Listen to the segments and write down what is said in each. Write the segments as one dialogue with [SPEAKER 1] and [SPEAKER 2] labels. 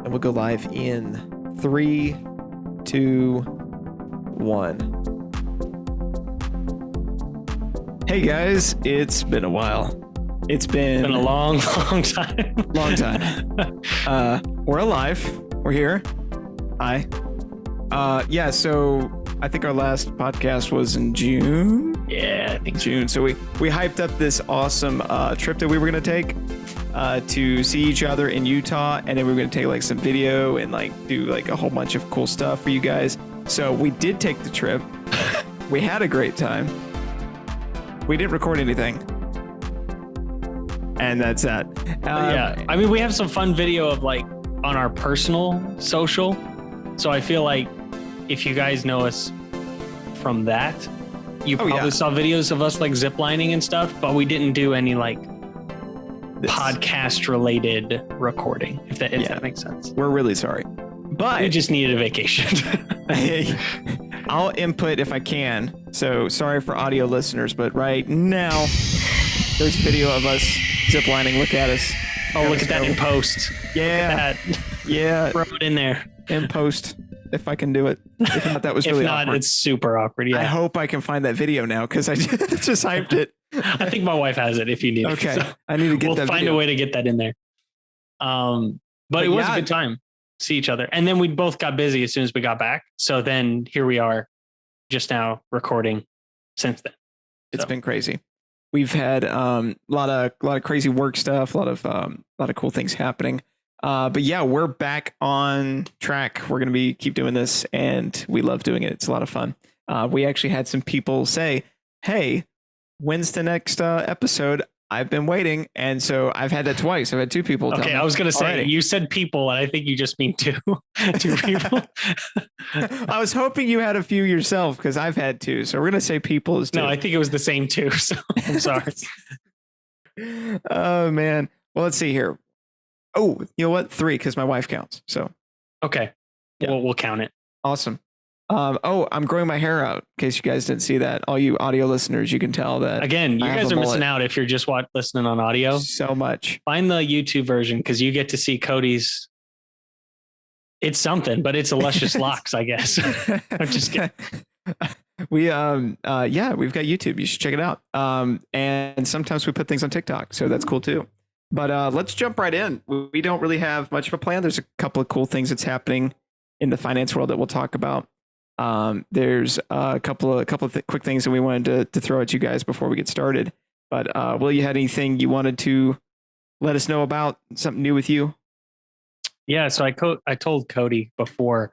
[SPEAKER 1] and we'll go live in 3, 2, 1. Hey guys, it's been a while. It's been
[SPEAKER 2] a long time.
[SPEAKER 1] Long time. We're alive. We're here. Hi. Yeah, so I think our last podcast was in June.
[SPEAKER 2] Yeah, I think
[SPEAKER 1] June. So we hyped up this awesome trip that we were going to take to see each other in Utah, and then we were going to take like some video and like do like a whole bunch of cool stuff for you guys. So we did take the trip. We had a great time. We didn't record anything. And that's that.
[SPEAKER 2] Yeah, I mean, we have some fun video of like on our personal social. So I feel like if you guys know us from that, you probably saw videos of us like ziplining and stuff, but we didn't do any like podcast related recording, if that makes sense.
[SPEAKER 1] We're really sorry, but
[SPEAKER 2] we just needed a vacation.
[SPEAKER 1] I'll input if I can. So sorry for audio listeners, but right now there's video of us ziplining. Look at us.
[SPEAKER 2] Oh, look at that in post.
[SPEAKER 1] Yeah. Yeah.
[SPEAKER 2] Throw it in there.
[SPEAKER 1] In post, if I can do it. If not, that was really awkward.
[SPEAKER 2] If not, it's super awkward. Yeah.
[SPEAKER 1] I hope I can find that video now because I just hyped it.
[SPEAKER 2] I think my wife has it if you need it.
[SPEAKER 1] Okay. So I need to get that
[SPEAKER 2] We'll find
[SPEAKER 1] video.
[SPEAKER 2] a way to get that in there. But it was a good time. See each other. And then we both got busy as soon as we got back. So then here we are just now recording since then.
[SPEAKER 1] It's been crazy. We've had a lot of crazy work stuff, a lot of cool things happening. But yeah, we're back on track. We're going to keep doing this, and we love doing it. It's a lot of fun. We actually had some people say, hey, when's the next episode? I've been waiting. And so I've had that twice. I've had two people tell me.
[SPEAKER 2] Okay, I was going to say,
[SPEAKER 1] already.
[SPEAKER 2] You said people, and I think you just mean two people.
[SPEAKER 1] I was hoping you had a few yourself because I've had two. So we're going to say people is two.
[SPEAKER 2] No, I think it was the same two. So I'm sorry.
[SPEAKER 1] Oh, man. Well, let's see here. Oh, you know what? 3, because my wife counts. So
[SPEAKER 2] okay,
[SPEAKER 1] yeah.
[SPEAKER 2] We'll count it.
[SPEAKER 1] Awesome. I'm growing my hair out. In case you guys didn't see that, all you audio listeners, you can tell that.
[SPEAKER 2] Again, you guys are missing out if you're just listening on audio.
[SPEAKER 1] So much.
[SPEAKER 2] Find the YouTube version because you get to see Cody's. It's something, but it's a luscious locks, I guess. I'm just kidding.
[SPEAKER 1] We've got YouTube. You should check it out. And sometimes we put things on TikTok, so that's cool too. But let's jump right in. We don't really have much of a plan. There's a couple of cool things that's happening in the finance world that we'll talk about. There's a couple of quick things that we wanted to throw at you guys before we get started. But Will, you had anything you wanted to let us know about? Something new with you?
[SPEAKER 2] Yeah, so I told Cody before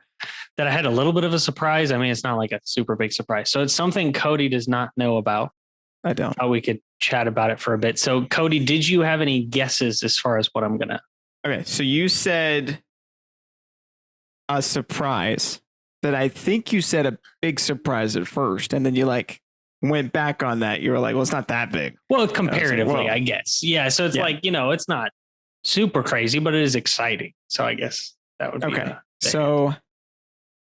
[SPEAKER 2] that I had a little bit of a surprise. I mean, it's not like a super big surprise. So it's something Cody does not know about.
[SPEAKER 1] I don't.
[SPEAKER 2] We could chat about it for a bit. So Cody, did you have any guesses as far as what I'm gonna?
[SPEAKER 1] Okay, so you said a surprise. That I think you said a big surprise at first, and then you like went back on that. You were like, well, it's not that big.
[SPEAKER 2] Well, comparatively, I guess. Yeah. So it's like, it's not super crazy, but it is exciting. So I guess that would be
[SPEAKER 1] okay. So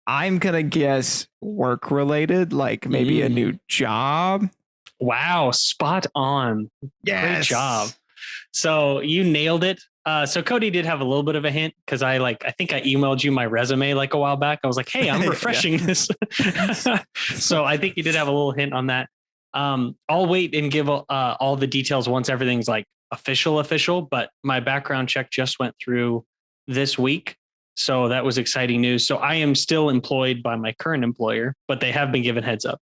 [SPEAKER 1] I'm going to guess work related, like maybe a new job.
[SPEAKER 2] Wow. Spot on.
[SPEAKER 1] Yes.
[SPEAKER 2] Great job. So you nailed it. So Cody did have a little bit of a hint because I think I emailed you my resume like a while back. I was like, hey, I'm refreshing this. So I think you did have a little hint on that. I'll wait and give all the details once everything's like official, but my background check just went through this week. So that was exciting news. So I am still employed by my current employer, but they have been given heads up.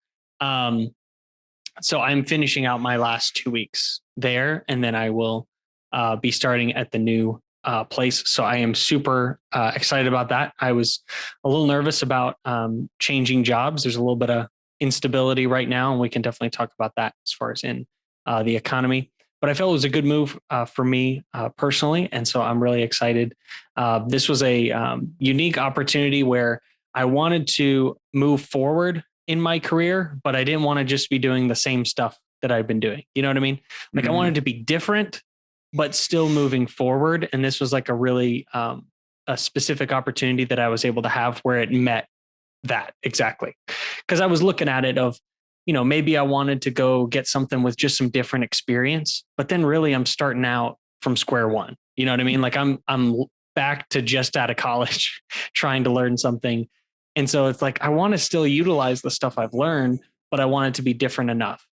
[SPEAKER 2] So I'm finishing out my last 2 weeks there, and then I will be starting at the new place. So I am super excited about that. I was a little nervous about changing jobs. There's a little bit of instability right now, and we can definitely talk about that as far as in the economy. But I felt it was a good move for me personally, and so I'm really excited. This was a unique opportunity where I wanted to move forward in my career, but I didn't want to just be doing the same stuff that I've been doing. You know what I mean? Like I wanted to be different, but still moving forward. And this was like a really a specific opportunity that I was able to have where it met that exactly. Because I was looking at it of, maybe I wanted to go get something with just some different experience, but then really I'm starting out from square one. You know what I mean? Like I'm back to just out of college trying to learn something. And so it's like, I want to still utilize the stuff I've learned, but I want it to be different enough.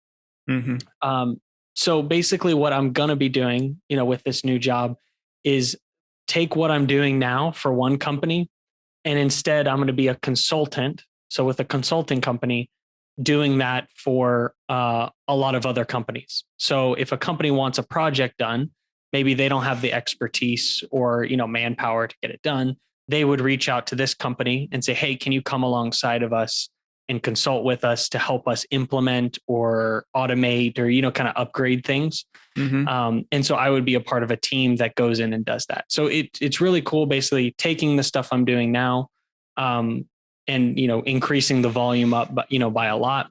[SPEAKER 1] Mm-hmm.
[SPEAKER 2] So basically what I'm going to be doing, with this new job is take what I'm doing now for one company. And instead I'm going to be a consultant. So with a consulting company doing that for a lot of other companies. So if a company wants a project done, maybe they don't have the expertise or, manpower to get it done. They would reach out to this company and say, hey, can you come alongside of us and consult with us to help us implement or automate or, kind of upgrade things.
[SPEAKER 1] Mm-hmm.
[SPEAKER 2] And so I would be a part of a team that goes in and does that. So it's really cool, basically taking the stuff I'm doing now, and, increasing the volume up, but, by a lot,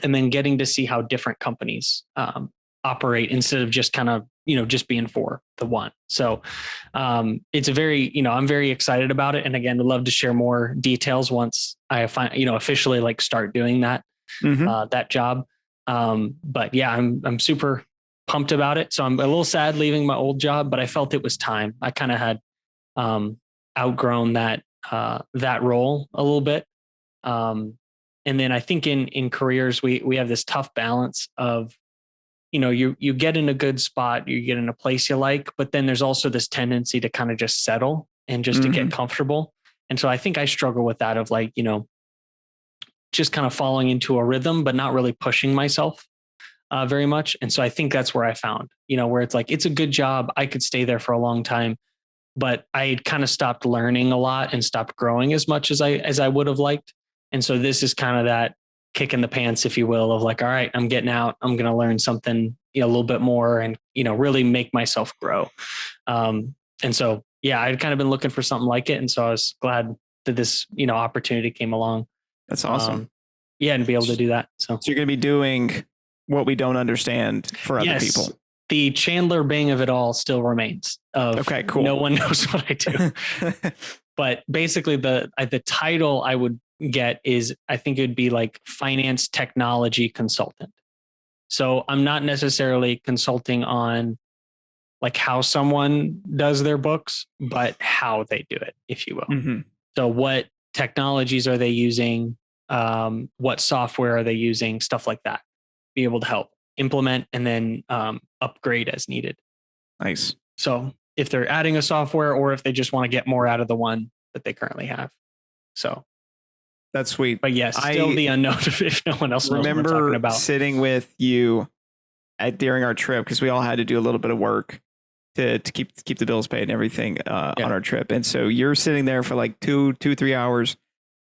[SPEAKER 2] and then getting to see how different companies, operate instead of just kind of, just being for the one. So it's a very, I'm very excited about it. And again, I'd love to share more details once I find, officially like start doing that,
[SPEAKER 1] Mm-hmm.
[SPEAKER 2] that job. But yeah, I'm super pumped about it. So I'm a little sad leaving my old job, but I felt it was time. I kind of had outgrown that role a little bit. And then I think in careers, we have this tough balance of, you get in a good spot, you get in a place you like, but then there's also this tendency to kind of just settle and just to
[SPEAKER 1] Mm-hmm.
[SPEAKER 2] get comfortable. And so I think I struggle with that of like, just kind of falling into a rhythm, but not really pushing myself very much. And so I think that's where I found, where it's like, it's a good job. I could stay there for a long time, but I had kind of stopped learning a lot and stopped growing as much as I would have liked. And so this is kind of that kick in the pants, if you will, of like, all right, I'm getting out, I'm going to learn something, a little bit more and, really make myself grow. And so, yeah, I'd kind of been looking for something like it. And so I was glad that this, opportunity came along.
[SPEAKER 1] That's awesome.
[SPEAKER 2] Yeah. And be able to do that. So
[SPEAKER 1] you're going to be doing what we don't understand for other people.
[SPEAKER 2] The Chandler Bing of it all still remains.
[SPEAKER 1] Okay, cool.
[SPEAKER 2] No one knows what I do. But basically the title I would get is, I think it would be like finance technology consultant. So I'm not necessarily consulting on like how someone does their books, but how they do it, if you will.
[SPEAKER 1] Mm-hmm.
[SPEAKER 2] So what technologies are they using? What software are they using? Stuff like that. Be able to help implement and then upgrade as needed.
[SPEAKER 1] Nice.
[SPEAKER 2] So if they're adding a software or if they just want to get more out of the one that they currently have. So
[SPEAKER 1] that's sweet.
[SPEAKER 2] But yes, still the unknown if no one else knows what we're talking about.
[SPEAKER 1] Sitting with you during our trip, because we all had to do a little bit of work to keep the bills paid and everything on our trip. And so you're sitting there for like 3 hours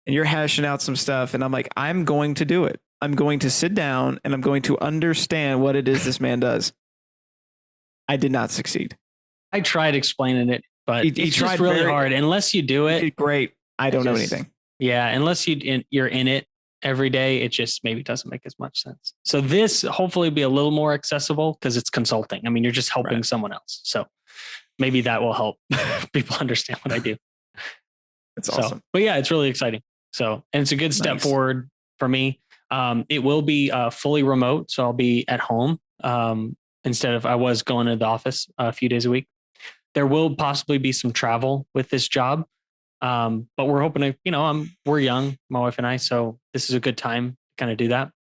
[SPEAKER 1] and you're hashing out some stuff. And I'm like, I'm going to do it. I'm going to sit down and I'm going to understand what it is this man does. I did not succeed.
[SPEAKER 2] I tried explaining it, but it's
[SPEAKER 1] tried
[SPEAKER 2] just really hard. Unless you do it.
[SPEAKER 1] Great. I don't know anything.
[SPEAKER 2] Yeah. Unless you're in it every day, it just maybe doesn't make as much sense. So this hopefully be a little more accessible because it's consulting. I mean, you're just helping someone else. So maybe that will help people understand what I do.
[SPEAKER 1] That's awesome.
[SPEAKER 2] But yeah, it's really exciting. So, and it's a good step forward for me. It will be fully remote. So I'll be at home instead of I was going to the office a few days a week. There will possibly be some travel with this job. But we're hoping to, we're young, my wife and I, so this is a good time to kind of do that.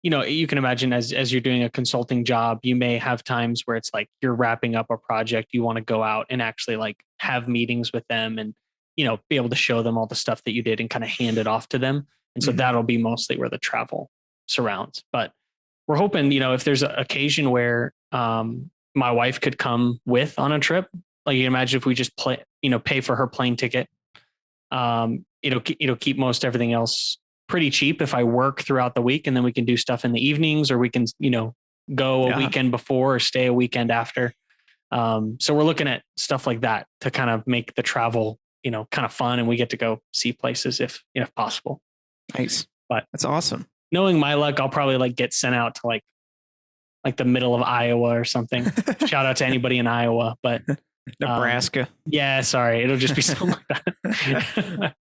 [SPEAKER 2] You can imagine as you're doing a consulting job, you may have times where it's like you're wrapping up a project, you want to go out and actually like have meetings with them and, be able to show them all the stuff that you did and kind of hand it off to them. And so that'll be mostly where the travel surrounds. But we're hoping, if there's an occasion where my wife could come with on a trip, like you imagine if we just pay for her plane ticket, keep most everything else pretty cheap if I work throughout the week and then we can do stuff in the evenings or we can, go a weekend before or stay a weekend after. So we're looking at stuff like that to kind of make the travel, kind of fun and we get to go see places if possible.
[SPEAKER 1] Nice.
[SPEAKER 2] But
[SPEAKER 1] that's awesome.
[SPEAKER 2] Knowing my luck, I'll probably like get sent out to like the middle of Iowa or something. Shout out to anybody in Iowa, but
[SPEAKER 1] Nebraska.
[SPEAKER 2] Yeah, sorry. It'll just be something like that.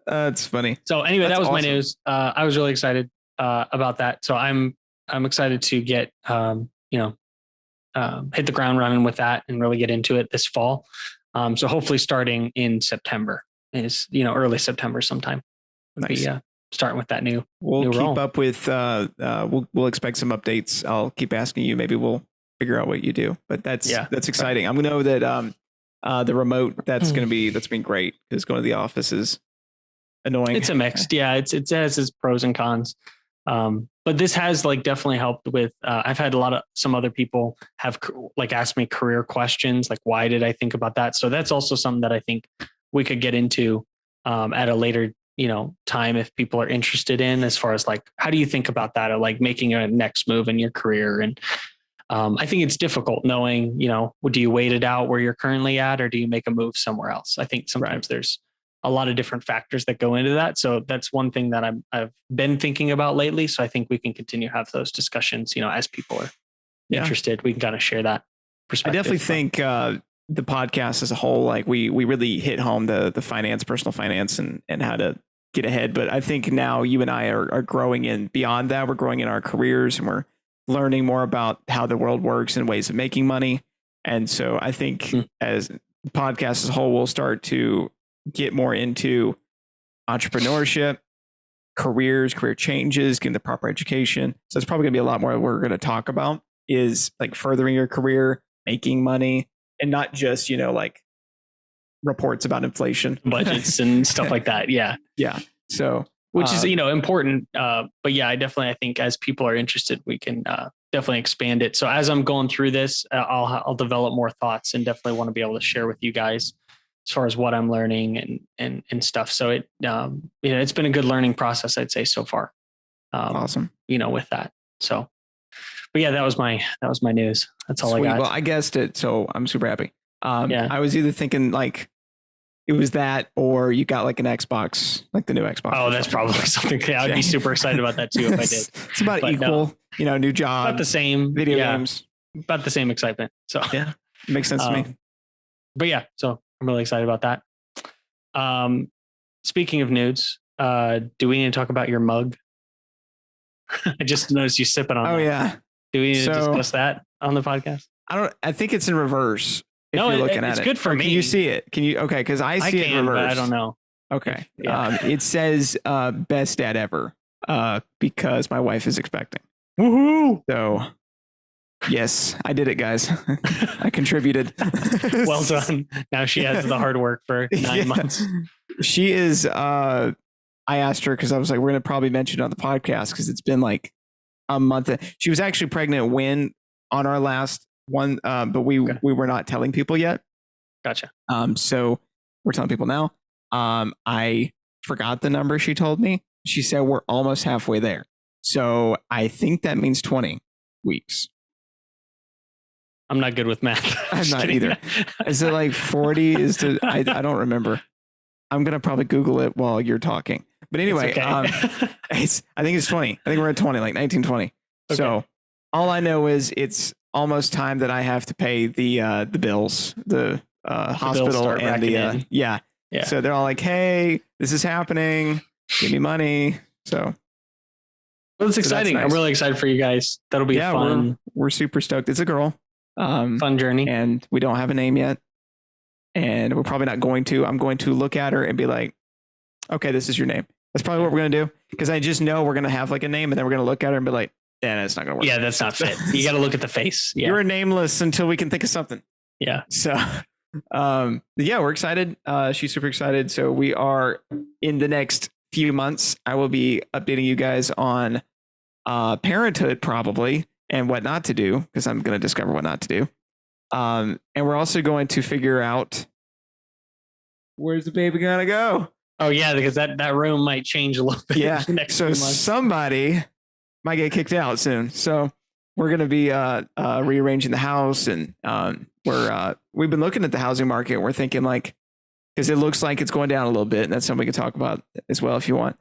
[SPEAKER 1] That's funny.
[SPEAKER 2] So anyway, that was awesome. My news. I was really excited about that. So I'm excited to get hit the ground running with that and really get into it this fall. So hopefully starting in September is, early September sometime.
[SPEAKER 1] Nice.
[SPEAKER 2] Starting with that new.
[SPEAKER 1] We'll
[SPEAKER 2] new
[SPEAKER 1] keep
[SPEAKER 2] role.
[SPEAKER 1] up with. We'll expect some updates. I'll keep asking you. Maybe we'll figure out what you do. But that's exciting. I'm gonna know that the remote that's been great because going to the office is annoying.
[SPEAKER 2] It's a mixed. Yeah, it has its pros and cons. But this has definitely helped with. I've had some other people have asked me career questions, like why did I think about that? So that's also something that I think we could get into at a later time if people are interested in, as far as how do you think about that, or making a next move in your career. And I think it's difficult knowing, do you wait it out where you're currently at, or do you make a move somewhere else? I think sometimes there's a lot of different factors that go into that. So that's one thing that I've been thinking about lately. So I think we can continue to have those discussions, as people are interested, we can kind of share that perspective.
[SPEAKER 1] I definitely think the podcast as a whole, we really hit home the personal finance and how to get ahead. But I think now you and I are growing in beyond that. We're growing in our careers and we're learning more about how the world works and ways of making money. And so I think as the podcast as a whole, we'll start to get more into entrepreneurship, career changes, getting the proper education. So it's probably gonna be a lot more we're going to talk about is furthering your career, making money, and not just, reports about inflation,
[SPEAKER 2] budgets and stuff like that. Yeah.
[SPEAKER 1] Yeah. So,
[SPEAKER 2] which is, important. But yeah, I think as people are interested, we can definitely expand it. So as I'm going through this, I'll develop more thoughts and definitely want to be able to share with you guys as far as what I'm learning and stuff. So it's been a good learning process, I'd say so far.
[SPEAKER 1] Awesome.
[SPEAKER 2] With that. So, but yeah, that was my news. That's all. Sweet. I got.
[SPEAKER 1] Well, I guessed it. So I'm super happy. I was either thinking it was that, or you got an Xbox, the new Xbox.
[SPEAKER 2] Oh, that's probably something. Yeah, I'd be super excited about that too if I did.
[SPEAKER 1] It's about equal, new job,
[SPEAKER 2] about the same
[SPEAKER 1] video games,
[SPEAKER 2] about the same excitement. So
[SPEAKER 1] yeah, makes sense to me.
[SPEAKER 2] But yeah, so I'm really excited about that. Speaking of nudes, do we need to talk about your mug? I just noticed you sipping on.
[SPEAKER 1] Oh
[SPEAKER 2] that.
[SPEAKER 1] Yeah.
[SPEAKER 2] Do we need to discuss that on the podcast?
[SPEAKER 1] I think it's in reverse. If you're looking at
[SPEAKER 2] it's
[SPEAKER 1] it.
[SPEAKER 2] Good for me.
[SPEAKER 1] Can you see it? Can you? Okay, because I see it in reverse.
[SPEAKER 2] But I don't know.
[SPEAKER 1] Okay.
[SPEAKER 2] Yeah.
[SPEAKER 1] It says best dad ever because my wife is expecting.
[SPEAKER 2] Woohoo!
[SPEAKER 1] So yes, I did it, guys. I contributed.
[SPEAKER 2] Well done. Now she has the hard work for 9 months.
[SPEAKER 1] She is. I asked her because I was like, we're going to probably mention it on the podcast because it's been a month. She was actually pregnant when on our last one, but we were not telling people yet.
[SPEAKER 2] Gotcha.
[SPEAKER 1] So we're telling people now. I forgot the number she told me. She said we're almost halfway there. So I think that means 20 weeks.
[SPEAKER 2] I'm not good with math.
[SPEAKER 1] I'm not either. Is it 40? I don't remember. I'm going to probably Google it while you're talking. But anyway,
[SPEAKER 2] okay.
[SPEAKER 1] I think it's 20. I think we're at 20, 1920. Okay. So all I know is it's almost time that I have to pay the bills, the hospital and the yeah. So they're all like, "Hey, this is happening. Give me money." So
[SPEAKER 2] well, it's exciting. Nice. I'm really excited for you guys. That'll be fun.
[SPEAKER 1] We're super stoked. It's a girl.
[SPEAKER 2] Fun journey.
[SPEAKER 1] And we don't have a name yet. And we're probably not going to. I'm going to look at her and be like, "Okay, this is your name." That's probably what we're going to do because I just know we're going to have a name and then we're going to look at her and be like, "Yeah, it's not going to work."
[SPEAKER 2] Yeah, that's not fit. You got to look at the face. Yeah.
[SPEAKER 1] You're nameless until we can think of something.
[SPEAKER 2] Yeah.
[SPEAKER 1] So, we're excited. She's super excited. So we are in the next few months. I will be updating you guys on parenthood probably and what not to do because I'm going to discover what not to do. And we're also going to figure out where's the baby going to go.
[SPEAKER 2] Oh yeah, because that room might change a little bit.
[SPEAKER 1] Yeah. So somebody might get kicked out soon. So we're going to be rearranging the house, and we've been looking at the housing market. We're thinking because it looks like it's going down a little bit, and that's something we can talk about as well if you want.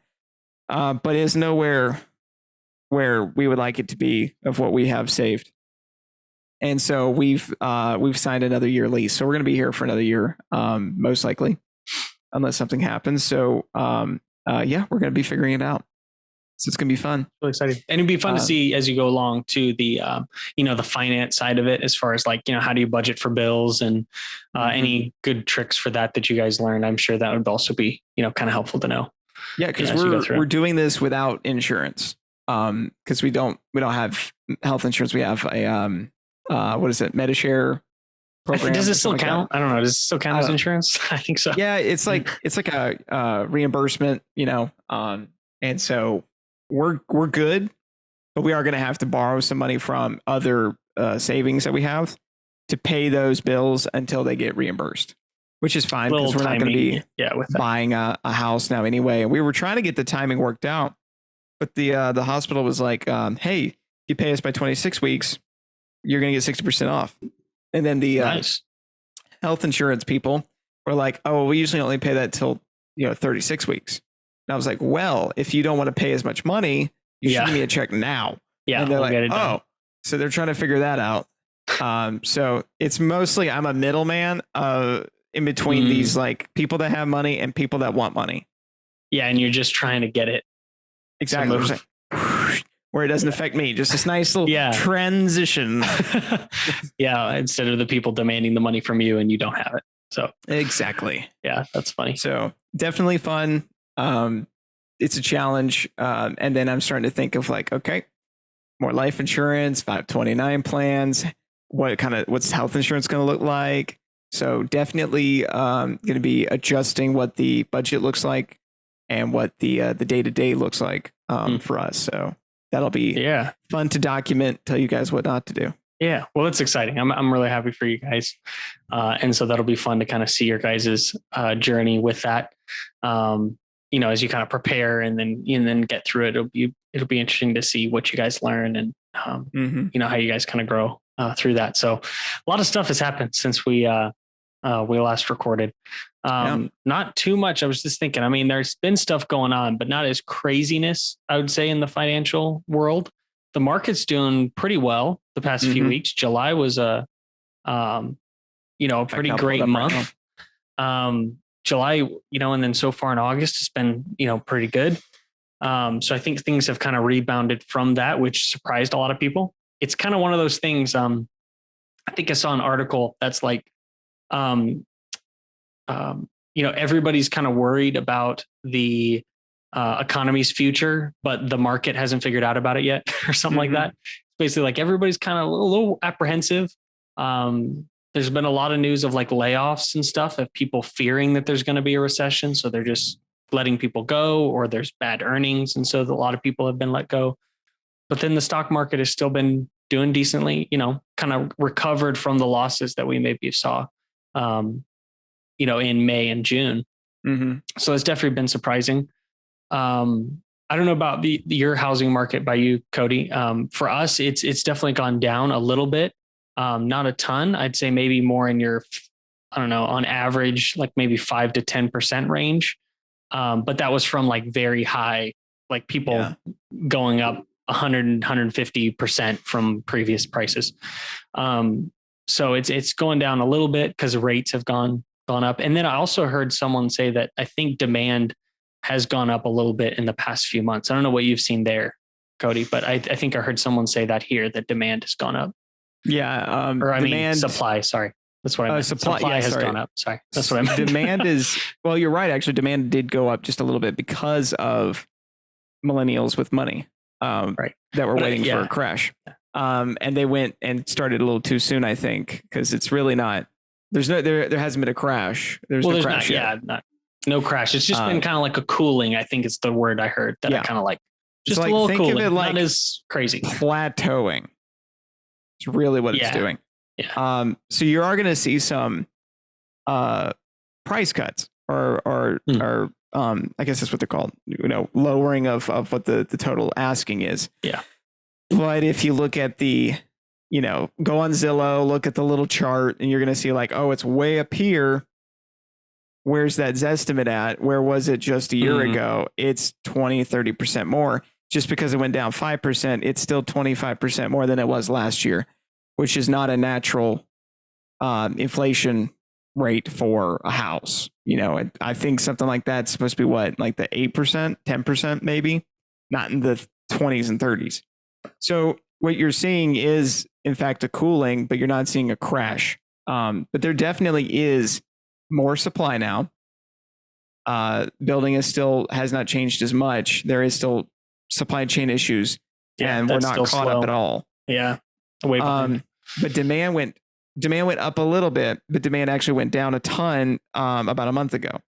[SPEAKER 1] But it's nowhere where we would like it to be of what we have saved. And so we've signed another year lease. So we're going to be here for another year, most likely, unless something happens. So we're going to be figuring it out. So it's gonna be fun.
[SPEAKER 2] Really exciting. And it'd be fun to see as you go along to the, the finance side of it, as far as like, how do you budget for bills and any good tricks for that you guys learned. I'm sure that would also be, kind of helpful to know.
[SPEAKER 1] Yeah. Cause we're doing this without insurance. Cause we don't have health insurance. We have a, what is it? Medishare program.
[SPEAKER 2] Does it still count? I don't know. Does it still count as insurance? I think so.
[SPEAKER 1] Yeah. It's like a reimbursement, and so we're good, but we are going to have to borrow some money from other savings that we have to pay those bills until they get reimbursed, which is fine because we're not going to be buying a house now anyway. And we were trying to get the timing worked out, but the hospital was like, hey, you pay us by 26 weeks, you're going to get 60% off. And then the health insurance people were like, oh, well, we usually only pay that till 36 weeks. And I was like, well, if you don't want to pay as much money, you should give me a check now. Yeah. And they're like, oh, so they're trying to figure that out. So it's mostly I'm a middleman in between these like people that have money and people that want money. Yeah.
[SPEAKER 2] And you're just trying to get it.
[SPEAKER 1] Exactly. Where it doesn't affect me. Just this nice little transition.
[SPEAKER 2] Yeah. Instead of the people demanding the money from you and you don't have it. So
[SPEAKER 1] exactly.
[SPEAKER 2] Yeah. That's funny.
[SPEAKER 1] So definitely fun. It's a challenge. And then I'm starting to think of like, okay, more life insurance, 529 plans. What's health insurance going to look like? So definitely going to be adjusting what the budget looks like and what the day-to-day looks like for us. So that'll be fun to document, tell you guys what not to do.
[SPEAKER 2] Yeah. Well, that's exciting. I'm really happy for you guys. And so that'll be fun to kind of see your guys' journey with that. As you kind of prepare and then get through it, it'll be interesting to see what you guys learn and, how you guys kind of grow through that. So a lot of stuff has happened since we last recorded. Not too much. I was just thinking, I mean, there's been stuff going on, but not as craziness, I would say, in the financial world. The market's doing pretty well the past few weeks. July was a pretty great month. July, and then so far in August, it's been, pretty good. So I think things have kind of rebounded from that, which surprised a lot of people. It's kind of one of those things. I think I saw an article that's like, everybody's kind of worried about the economy's future, but the market hasn't figured out about it yet or something like that. Basically, like everybody's kind of a little apprehensive. There's been a lot of news of like layoffs and stuff of people fearing that there's going to be a recession. So they're just letting people go, or there's bad earnings. And so a lot of people have been let go. But then the stock market has still been doing decently, kind of recovered from the losses that we maybe saw, in May and June. So it's definitely been surprising. I don't know about your housing market by you, Cody. For us, it's definitely gone down a little bit. Not a ton. I'd say maybe more in your, I don't know, on average, like maybe 5 to 10% range. But that was from like very high, like people going up 100, 150% from previous prices. So it's going down a little bit because rates have gone up. And then I also heard someone say that I think demand has gone up a little bit in the past few months. I don't know what you've seen there, Cody, but I think I heard someone say that here, that demand has gone up.
[SPEAKER 1] Yeah.
[SPEAKER 2] Supply. Sorry. That's what I meant.
[SPEAKER 1] Supply
[SPEAKER 2] has gone up. Sorry. That's what I meant.
[SPEAKER 1] Demand is, well, you're right. Actually, demand did go up just a little bit because of millennials with money that were waiting for a crash. And they went and started a little too soon, I think, because it's really not, there hasn't been a crash. There's no crash yet.
[SPEAKER 2] No crash. It's just been kind of like a cooling. I think it's the word I heard that I kind of like. Just like, a little cooling. Think of it like not as crazy.
[SPEAKER 1] Plateauing. It's really what it's doing. Yeah. So you are going to see some price cuts or I guess that's what they're called, lowering of what the total asking is. Yeah. But if you look at the, go on Zillow, look at the little chart, and you're going to see like, oh, it's way up here. Where's that Zestimate at? Where was it just a year ago? It's 20, 30% more. Just because it went down 5%, it's still 25% more than it was last year, which is not a natural inflation rate for a house. I think something like that's supposed to be what, like the 8%, 10% maybe. not in the 20s and 30s. So what you're seeing is, in fact, a cooling, but you're not seeing a crash. But there definitely is more supply now. Building has not changed as much. There is still supply chain issues, and we're not caught up at all.
[SPEAKER 2] Yeah, way behind.
[SPEAKER 1] But demand went up a little bit, but demand actually went down a ton about a month ago.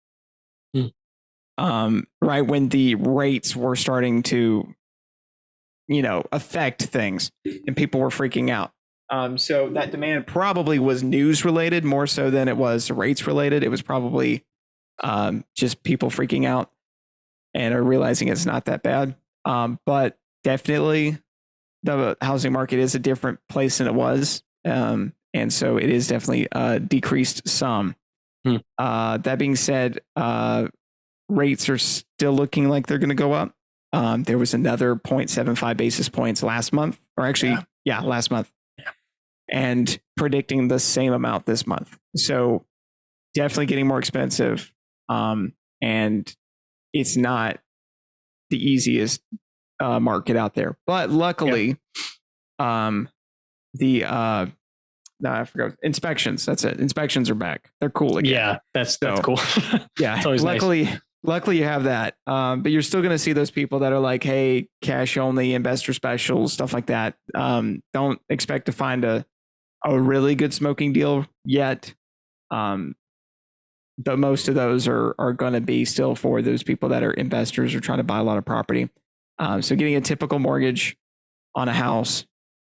[SPEAKER 1] Right when the rates were starting to, affect things, and people were freaking out. So that demand probably was news related more so than it was rates related. It was probably just people freaking out and are realizing it's not that bad. But definitely the housing market is a different place than it was. And so it is definitely decreased some. That being said, rates are still looking like they're going to go up. There was another 0.75 basis points last month, or actually, last month. Yeah. And predicting the same amount this month. So definitely getting more expensive. And it's not the easiest market out there. But luckily, I forgot inspections. That's it. Inspections are back. They're cool again.
[SPEAKER 2] Yeah, that's cool.
[SPEAKER 1] Yeah, luckily you have that. But you're still going to see those people that are like, hey, cash only, investor specials, stuff like that. Don't expect to find a really good smoking deal yet. But most of those are going to be still for those people that are investors or trying to buy a lot of property. So getting a typical mortgage on a house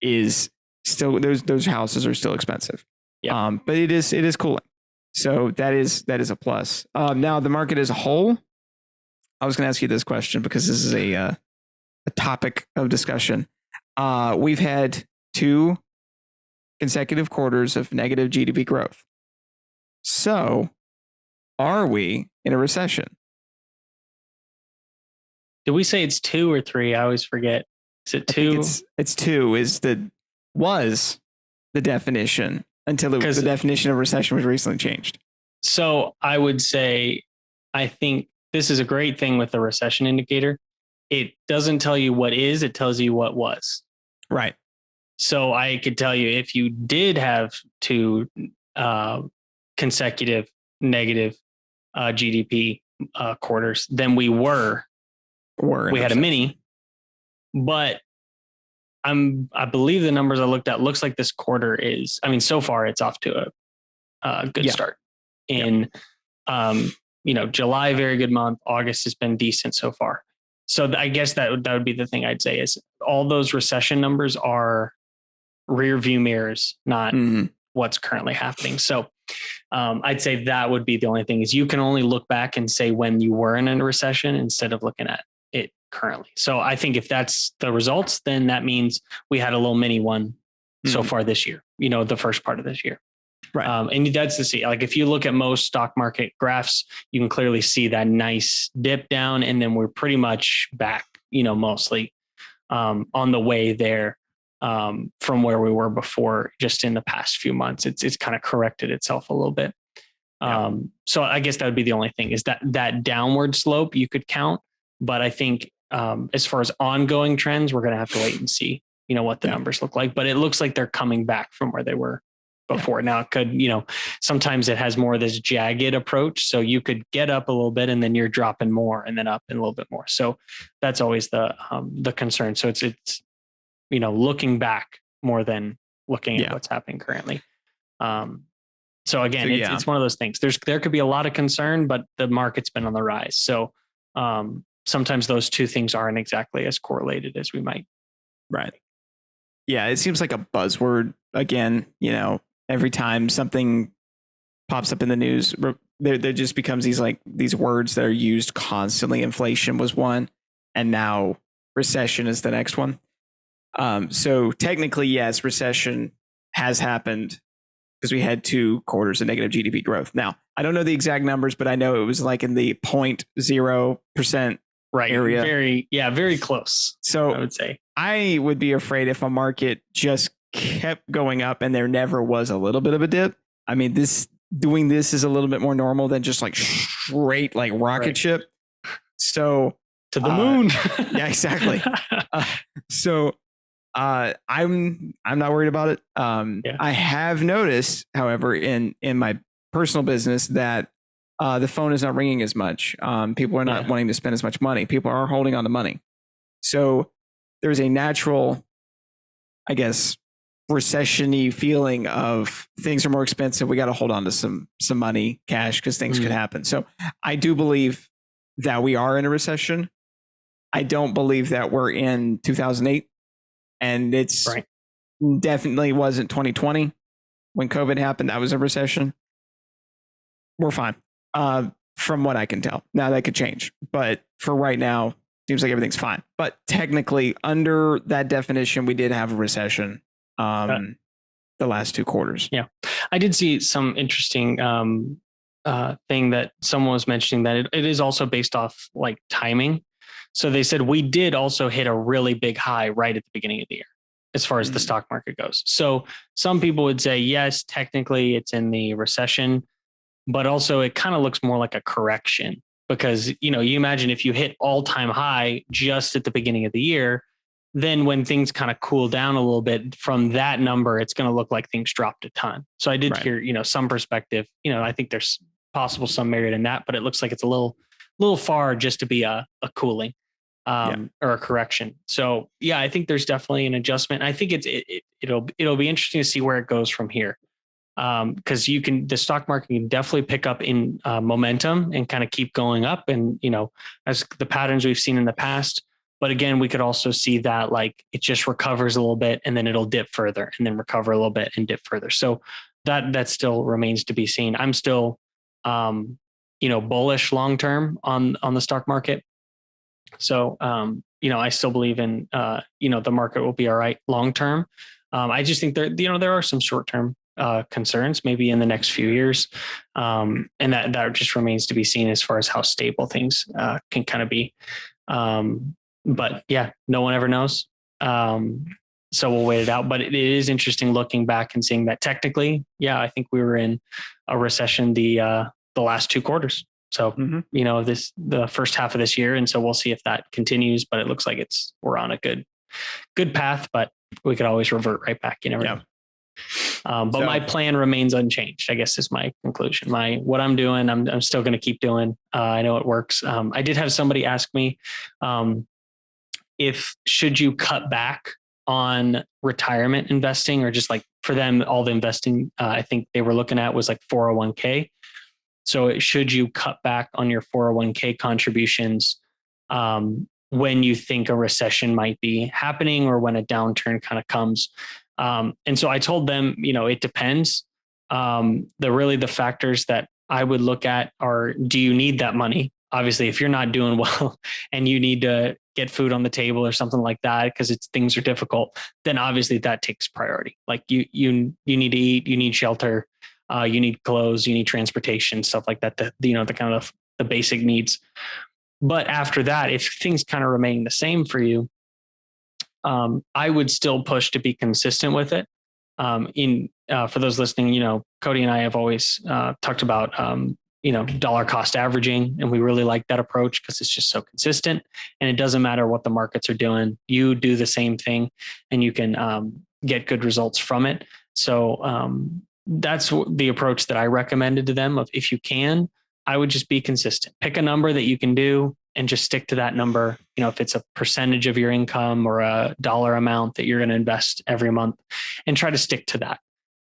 [SPEAKER 1] is still, those houses are still expensive. Yeah. But it is cooling. So that is a plus. Now the market as a whole, I was going to ask you this question because this is a topic of discussion. We've had 2 consecutive quarters of negative GDP growth. So are we in a recession?
[SPEAKER 2] Did we say it's 2 or 3? I always forget. Is it 2?
[SPEAKER 1] It's 2 was the definition until the definition of recession was recently changed.
[SPEAKER 2] So I would say, I think this is a great thing with the recession indicator. It doesn't tell you what is, it tells you what was.
[SPEAKER 1] Right.
[SPEAKER 2] So I could tell you if you did have 2 consecutive negative GDP quarters, then we had a mini, but I believe the numbers I looked at looks like this quarter is, so far it's off to a good start. In July, very good month. August has been decent so far. So I guess that would be the thing I'd say is all those recession numbers are rear view mirrors, not what's currently happening. So I'd say that would be the only thing is you can only look back and say when you were in a recession instead of looking at it currently. So I think if that's the results, then that means we had a little mini one so far this year, the first part of this year. Right. And that's to see, like, if you look at most stock market graphs, you can clearly see that nice dip down, and then we're pretty much back, mostly on the way there from where we were before. Just in the past few months, it's kind of corrected itself a little bit. So I guess that would be the only thing is that downward slope you could count. But I think as far as ongoing trends, we're going to have to wait and see, what the numbers look like. But it looks like they're coming back from where they were before. Now it could, sometimes it has more of this jagged approach. So you could get up a little bit and then you're dropping more and then up and a little bit more. So that's always the concern. So it's looking back more than looking at what's happening currently. So again, it's one of those things. There could be a lot of concern, but the market's been on the rise. So sometimes those two things aren't exactly as correlated as we might.
[SPEAKER 1] Right. Yeah, it seems like a buzzword again. Every time something pops up in the news, there just becomes these words that are used constantly. Inflation was one, and now recession is the next one. So technically, yes, recession has happened because we had 2 quarters of negative GDP growth. Now, I don't know the exact numbers, but I know it was like in the 0.0% area. Very close. So I would say I would be afraid if a market just kept going up and there never was a little bit of a dip. I mean, doing this is a little bit more normal than just like straight like rocket ship. So
[SPEAKER 2] To the moon.
[SPEAKER 1] Yeah, exactly. So I'm not worried about it.
[SPEAKER 2] Yeah.
[SPEAKER 1] I have noticed, however, in my personal business that the phone is not ringing as much. People are not wanting to spend as much money. People are holding on to money. So there's a natural, I guess, recession-y feeling of things are more expensive. We got to hold on to some money, cash, because things could happen. So I do believe that we are in a recession. I don't believe that we're in 2008, and it's definitely wasn't 2020 when COVID happened. That was a recession. We're fine, from what I can tell. Now that could change, but for right now, seems like everything's fine. But technically, under that definition, we did have a recession. The last 2 quarters.
[SPEAKER 2] Yeah, I did see some interesting thing that someone was mentioning that it is also based off like timing. So they said we did also hit a really big high right at the beginning of the year as far as the stock market goes. So some people would say, yes, technically it's in the recession, but also it kind of looks more like a correction because, you imagine if you hit all-time high just at the beginning of the year, then when things kind of cool down a little bit from that number, it's going to look like things dropped a ton. So I did hear, some perspective, I think there's possible some merit in that, but it looks like it's a little far just to be a cooling or a correction. So yeah, I think there's definitely an adjustment. I think it'll be interesting to see where it goes from here. Because the stock market can definitely pick up in momentum and kind of keep going up. And, as the patterns we've seen in the past, but again, we could also see that like it just recovers a little bit and then it'll dip further and then recover a little bit and dip further. So that still remains to be seen. I'm still, bullish long-term on the stock market. So, I still believe in, the market will be all right long-term. I just think there are some short-term concerns maybe in the next few years. And that just remains to be seen as far as how stable things can kind of be. But yeah, no one ever knows. So we'll wait it out. But it is interesting looking back and seeing that technically, I think we were in a recession the last 2 quarters. So, the first half of this year. And so we'll see if that continues, but it looks like we're on a good path, but we could always revert right back. You never know. But my plan remains unchanged, I guess is my conclusion. What I'm doing, I'm still going to keep doing. I know it works. I did have somebody ask me, should you cut back on retirement investing or just like for them, all the investing, I think they were looking at was like 401k. So should you cut back on your 401k contributions when you think a recession might be happening or when a downturn kind of comes? And so I told them, it depends. The factors that I would look at are, do you need that money? Obviously, if you're not doing well and you need to get food on the table or something like that, because things are difficult, then obviously that takes priority. Like you need to eat, you need shelter, you need clothes, you need transportation, stuff like that. The kind of the basic needs. But after that, if things kind of remain the same for you, I would still push to be consistent with it. For those listening, Cody and I have always talked about, dollar cost averaging, and we really like that approach because it's just so consistent and it doesn't matter what the markets are doing. You do the same thing and you can get good results from it. So that's the approach that I recommended to them. Of if you can, I would just be consistent. Pick a number that you can do and just stick to that number. If it's a percentage of your income or a dollar amount that you're going to invest every month, and try to stick to that.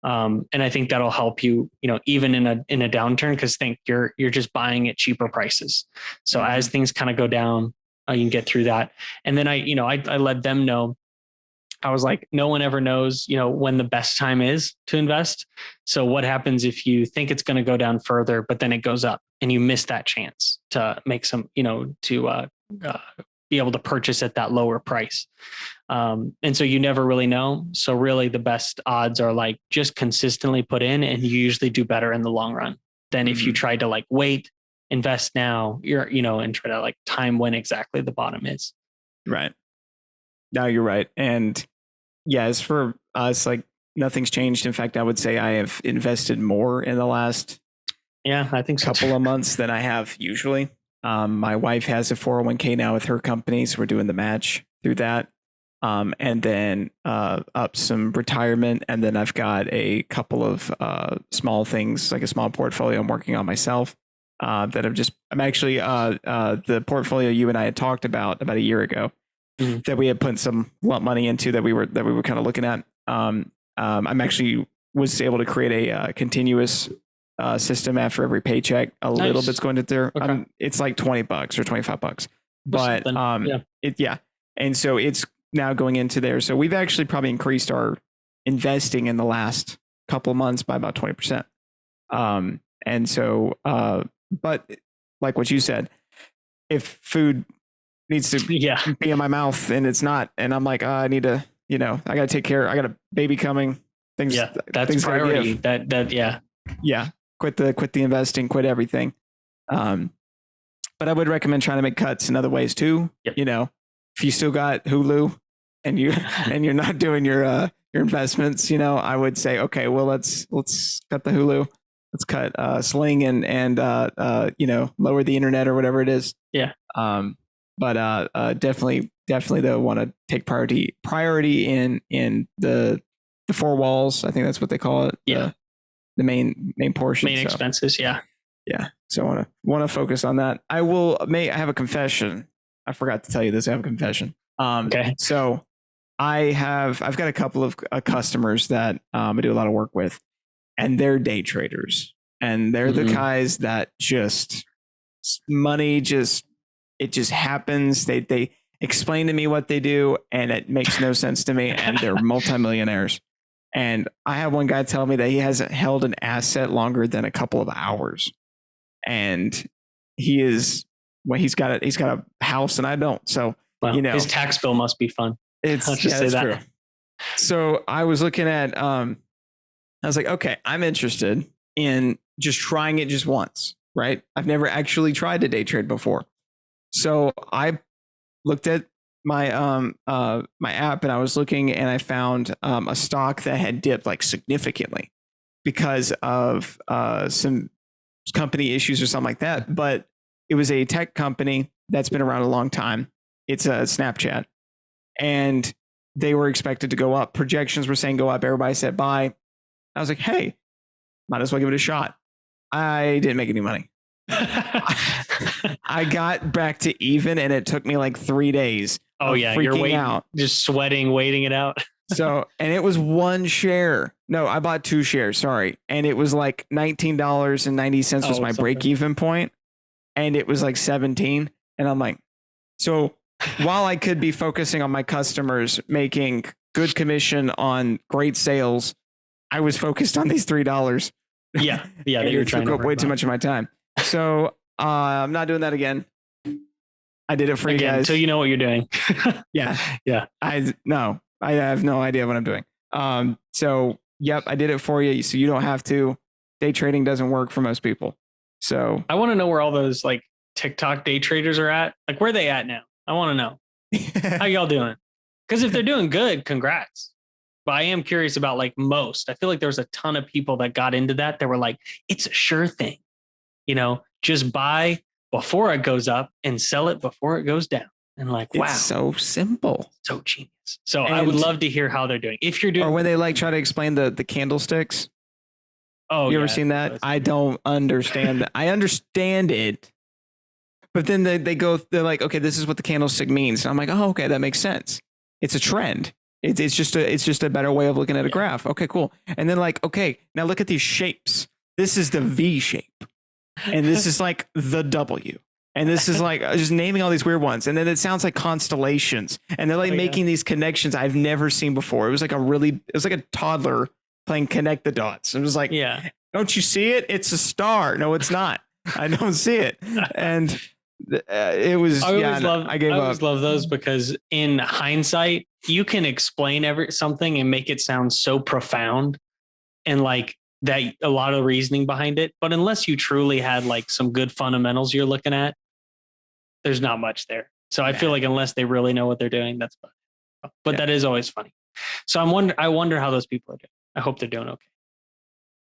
[SPEAKER 2] And I think that'll help you, even in a downturn, because you're just buying at cheaper prices. So as things kind of go down, you can get through that. And then I let them know. I was like, no one ever knows, when the best time is to invest. So what happens if you think it's going to go down further, but then it goes up and you miss that chance to make some, to be able to purchase at that lower price. And so you never really know. So really the best odds are like just consistently put in, and you usually do better in the long run than if you try to like wait, invest now, and try to like time when exactly the bottom is.
[SPEAKER 1] Right. No, you're right. And yeah, as for us, like nothing's changed. In fact, I would say I have invested more in the last
[SPEAKER 2] I think so
[SPEAKER 1] couple of months than I have usually. My wife has a 401k now with her company, so we're doing the match through that. And then up some retirement, and then I've got a couple of small things, like a small portfolio I'm working on myself. That I'm actually the portfolio you and I had talked about a year ago, that we had put some lump money into, that we were kind of looking at. I'm actually was able to create a continuous system after every paycheck. A little bit's going into there.
[SPEAKER 2] Okay.
[SPEAKER 1] It's like $20 or $25, but and so it's now going into there. So we've actually probably increased our investing in the last couple of months by about 20%. And so, but like what you said, if food needs to be in my mouth and it's not, and I'm like, I need to, I got to take care. I got a baby coming.
[SPEAKER 2] That's
[SPEAKER 1] things
[SPEAKER 2] priority.
[SPEAKER 1] Quit the investing, quit everything. But I would recommend trying to make cuts in other ways too.
[SPEAKER 2] Yep.
[SPEAKER 1] If you still got Hulu and you're not doing your investments, I would say, okay, well, let's cut the Hulu. Let's cut Sling and lower the internet or whatever it is.
[SPEAKER 2] Yeah.
[SPEAKER 1] But definitely though, want to take priority in the four walls. I think that's what they call it.
[SPEAKER 2] Yeah.
[SPEAKER 1] The main portion.
[SPEAKER 2] Main expenses. Yeah.
[SPEAKER 1] Yeah. So I want to focus on that. I have a confession. I forgot to tell you this. I have a confession.
[SPEAKER 2] Okay.
[SPEAKER 1] So I've got a couple of customers that I do a lot of work with, and they're day traders, and they're the guys that money just happens. They explain to me what they do, and it makes no sense to me, and they're multimillionaires. And I have one guy tell me that he hasn't held an asset longer than a couple of hours, and he's got a house and I don't. So
[SPEAKER 2] his tax bill must be fun.
[SPEAKER 1] It's
[SPEAKER 2] I'll just say that.
[SPEAKER 1] True. So I was looking at I was like, okay, I'm interested in just trying it just once, right? I've never actually tried to day trade before. So I looked at my my app, and I was looking, and I found a stock that had dipped like significantly because of some company issues or something like that. But it was a tech company that's been around a long time. It's a Snapchat, and they were expected to go up. Projections were saying go up. Everybody said buy. I was like, hey, might as well give it a shot. I didn't make any money. I got back to even, and it took me like 3 days.
[SPEAKER 2] Oh yeah, you're waiting,
[SPEAKER 1] out,
[SPEAKER 2] just sweating, waiting it out.
[SPEAKER 1] So, and it was one share. No, I bought 2 shares. Sorry, and it was like $19.90 was my break even point, and it was like 17. And I'm like, so while I could be focusing on my customers making good commission on great sales, I was focused on these $3.
[SPEAKER 2] Yeah.
[SPEAKER 1] It took up way too much of my time. So I'm not doing that again. I did it for you guys.
[SPEAKER 2] Until you know what you're doing.
[SPEAKER 1] Yeah. I have no idea what I'm doing. So yep, I did it for you. So you don't have to. Day trading doesn't work for most people. So
[SPEAKER 2] I want to know where all those like TikTok day traders are at. Like, where are they at now? I want to know. How y'all doing? Because if they're doing good, congrats. But I am curious about like most. I feel like there was a ton of people that got into that. They were like, it's a sure thing. Just buy before it goes up and sell it before it goes down. And like, wow.
[SPEAKER 1] It's so simple.
[SPEAKER 2] So genius. So I would love to hear how they're doing. If you're doing,
[SPEAKER 1] or when they like try to explain the candlesticks.
[SPEAKER 2] Oh,
[SPEAKER 1] you ever seen that? I don't understand that. I understand it. But then they're like, okay, this is what the candlestick means. And I'm like, oh, okay, that makes sense. It's a trend. It's just a better way of looking at a graph. Okay, cool. And then like, okay, now look at these shapes. This is the V shape. And this is like the W. And this is like just naming all these weird ones. And then it sounds like constellations. And they're like making these connections I've never seen before. It was like a toddler playing connect the dots. It was like, don't you see it? It's a star. No, it's not. I don't see it. And it was, I
[SPEAKER 2] always love those because in hindsight, you can explain something and make it sound so profound and like that a lot of reasoning behind it. But unless you truly had like some good fundamentals you're looking at, there's not much there. So I feel like unless they really know what they're doing, that's fun. But that is always funny. So I wonder how those people are doing. I hope they're doing okay.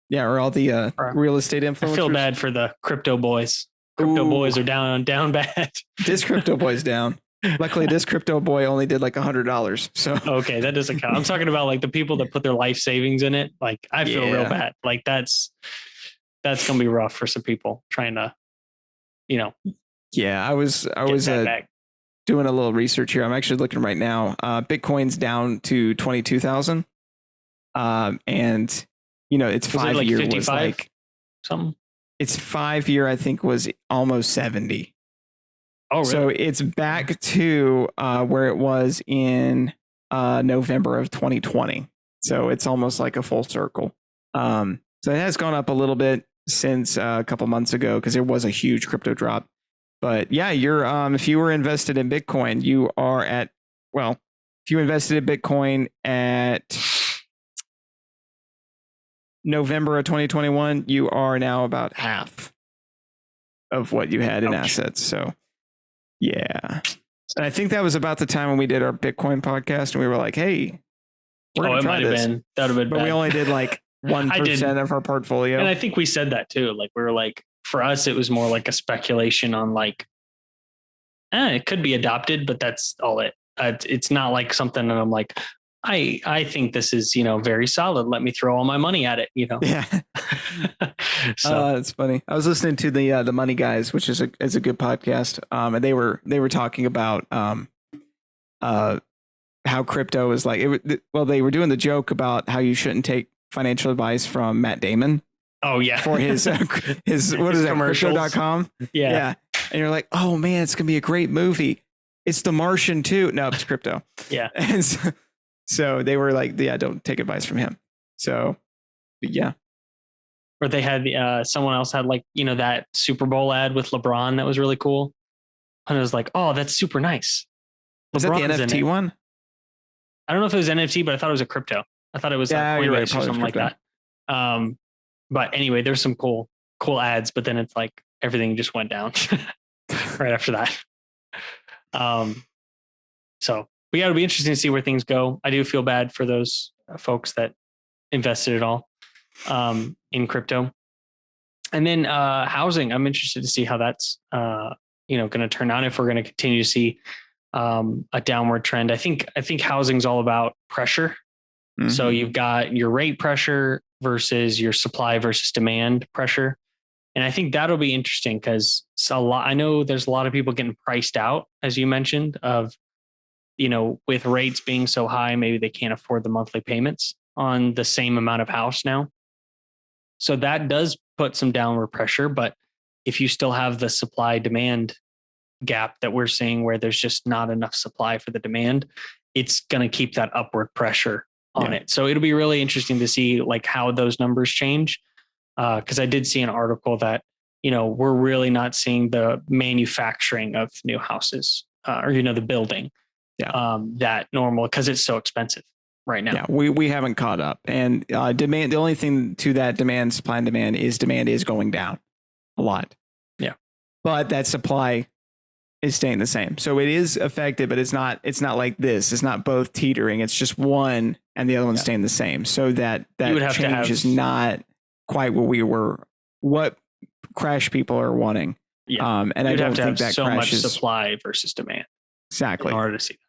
[SPEAKER 1] Yeah, or all the real estate influencers.
[SPEAKER 2] I feel bad for the crypto boys. Crypto
[SPEAKER 1] Ooh.
[SPEAKER 2] boys are down bad.
[SPEAKER 1] This crypto boy's down. Luckily, this crypto boy only did like $100. So
[SPEAKER 2] Okay, that doesn't count. I'm talking about like the people that put their life savings in it. Like I feel real
[SPEAKER 1] Yeah.
[SPEAKER 2] bad. Like that's gonna be rough for some people trying to,
[SPEAKER 1] yeah, I was
[SPEAKER 2] get that back.
[SPEAKER 1] doing a little research here. I'm actually looking right now. Bitcoin's down to 22,000. And its
[SPEAKER 2] Was it
[SPEAKER 1] 5 year was
[SPEAKER 2] 55?
[SPEAKER 1] like
[SPEAKER 2] Something.
[SPEAKER 1] its 5 year, I think, was almost 70.
[SPEAKER 2] Oh, really?
[SPEAKER 1] So it's back to where it was in November of 2020. So it's almost like a full circle. So it has gone up a little bit since a couple months ago because there was a huge crypto drop. But yeah, you're if you were invested in Bitcoin, you are at if you invested in Bitcoin at November of 2021, you are now about half of what you had in assets. So yeah. And I think that was about the time when we did our Bitcoin podcast and we were like, hey, we're going to try this.
[SPEAKER 2] Been. That would have been
[SPEAKER 1] but
[SPEAKER 2] bad.
[SPEAKER 1] we only did like 1% of our portfolio.
[SPEAKER 2] And I think we said that too. Like we were like, for us, it was more like a speculation on like, it could be adopted, but that's all it. It's not like something that I'm like, I think this is, very solid. Let me throw all my money at it,
[SPEAKER 1] Yeah.
[SPEAKER 2] So
[SPEAKER 1] it's funny. I was listening to the Money Guys, which is a good podcast. And they were talking about how crypto is like they were doing the joke about how you shouldn't take financial advice from Matt Damon.
[SPEAKER 2] Oh yeah.
[SPEAKER 1] For his what is that, crypto.com?
[SPEAKER 2] Yeah.
[SPEAKER 1] And you're like, oh man, it's gonna be a great movie. It's The Martian too. No, it's crypto.
[SPEAKER 2] Yeah.
[SPEAKER 1] And so they were like, yeah, don't take advice from him. So yeah.
[SPEAKER 2] Or they had someone else had like, that Super Bowl ad with LeBron that was really cool. And it was like, oh, that's super nice.
[SPEAKER 1] Was that the NFT one?
[SPEAKER 2] I don't know if it was NFT, but I thought it was a crypto. I thought it was
[SPEAKER 1] Coinbase
[SPEAKER 2] right, or something like that. But anyway, there's some cool ads, but then it's like everything just went down right after that. So it'll be interesting to see where things go. I do feel bad for those folks that invested it all in crypto. And then housing, I'm interested to see how that's going to turn out, if we're going to continue to see a downward trend. I think housing's all about pressure. Mm-hmm. So you've got your rate pressure versus your supply versus demand pressure. And I think that'll be interesting because I know there's a lot of people getting priced out, as you mentioned, of, with rates being so high, maybe they can't afford the monthly payments on the same amount of house now. So that does put some downward pressure. But if you still have the supply demand gap that we're seeing where there's just not enough supply for the demand, it's going to keep that upward pressure on it. So it'll be really interesting to see like how those numbers change. Because I did see an article that, we're really not seeing the manufacturing of new houses or, the building that normal because it's so expensive right now.
[SPEAKER 1] Yeah, we haven't caught up. And demand, the only thing to that supply and demand is going down a lot.
[SPEAKER 2] Yeah.
[SPEAKER 1] But that supply is staying the same. So it is affected, but it's not like this. It's not both teetering. It's just one and the other one staying the same. So that change is not quite what crash people are wanting.
[SPEAKER 2] Yeah.
[SPEAKER 1] And I don't think that
[SPEAKER 2] so
[SPEAKER 1] crash
[SPEAKER 2] much supply versus demand.
[SPEAKER 1] Exactly.
[SPEAKER 2] In order to see that.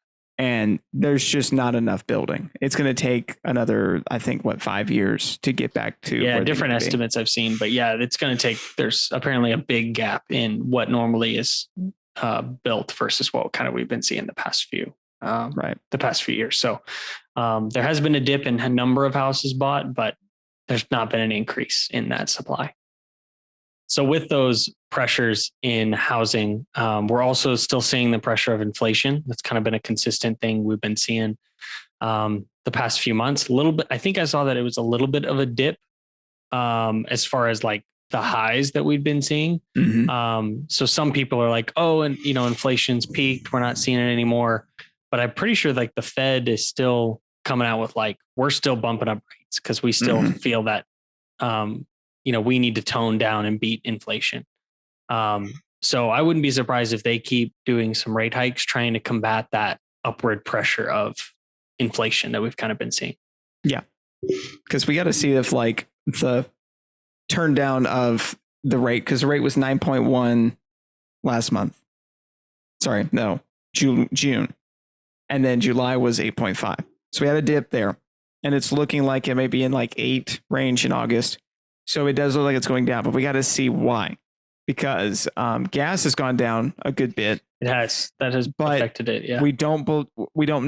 [SPEAKER 1] And there's just not enough building. It's going to take another, I think, 5 years to get back to.
[SPEAKER 2] Yeah, different estimates I've seen, but yeah, it's going to take. There's apparently a big gap in what normally is built versus what kind of we've been seeing the past few years. So there has been a dip in a number of houses bought, but there's not been an increase in that supply. So with those pressures in housing, we're also still seeing the pressure of inflation. That's kind of been a consistent thing we've been seeing the past few months. A little bit. I think I saw that it was a little bit of a dip as far as like the highs that we've been seeing. Mm-hmm. So some people are like, oh, and inflation's peaked. We're not seeing it anymore. But I'm pretty sure like the Fed is still coming out with like, we're still bumping up rates because we still feel that, we need to tone down and beat inflation. So I wouldn't be surprised if they keep doing some rate hikes, trying to combat that upward pressure of inflation that we've kind of been seeing.
[SPEAKER 1] Yeah. Because we got to see if like the turn down of the rate, because the rate was 9.1 last month. Sorry, no, June. And then July was 8.5. So we had a dip there. And it's looking like it may be in like 8 range in August. So it does look like it's going down, but we got to see why. Because gas has gone down a good bit.
[SPEAKER 2] It has. That has affected it. Yeah.
[SPEAKER 1] We don't